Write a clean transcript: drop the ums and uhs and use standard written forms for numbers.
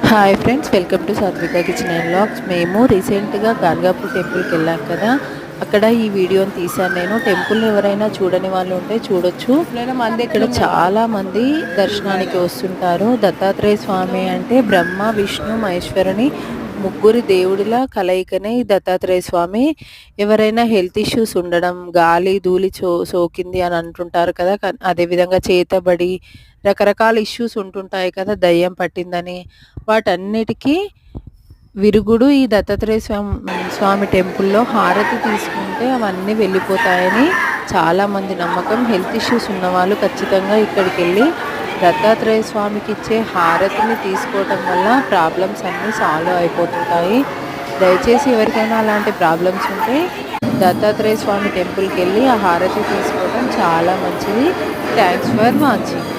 Hi friends, welcome to సాత్విక kitchen and vlogs. మేము రీసెంట్గా గాన్గాపూర్ టెంపుల్కి వెళ్ళాం కదా, అక్కడ ఈ వీడియోని తీశాను నేను. టెంపుల్ ఎవరైనా చూడని వాళ్ళు ఉంటే చూడొచ్చు. ఇక్కడ చాలా మంది దర్శనానికి వస్తుంటారు. దత్తాత్రేయ స్వామి అంటే బ్రహ్మ విష్ణు మహేశ్వరుని ముగ్గురి దేవుడిలా కలయికనే ఈ దత్తాత్రేయ స్వామి. ఎవరైనా హెల్త్ ఇష్యూస్ ఉండడం, గాలి ధూళి సోకింది అని అంటుంటారు కదా, అదేవిధంగా చేతబడి రకరకాల ఇష్యూస్ ఉంటుంటాయి కదా, దయ్యం పట్టిందని, వాటన్నిటికీ విరుగుడు ఈ దత్తాత్రేయ స్వామి టెంపుల్లో హారతి తీసుకుంటే అవన్నీ వెళ్ళిపోతాయని చాలామంది నమ్మకం. హెల్త్ ఇష్యూస్ ఉన్నవాళ్ళు ఖచ్చితంగా ఇక్కడికి వెళ్ళి దత్తాత్రేయ స్వామికి ఇచ్చే హారతిని తీసుకోవటం వల్ల ప్రాబ్లమ్స్ అన్నీ సాల్వ్ అయిపోతుంటాయి. దయచేసి ఎవరికైనా అలాంటి ప్రాబ్లమ్స్ ఉంటే దత్తాత్రేయ స్వామి టెంపుల్కి వెళ్ళి ఆ హారతి తీసుకోవడం చాలా మంచిది. Thanks for watching.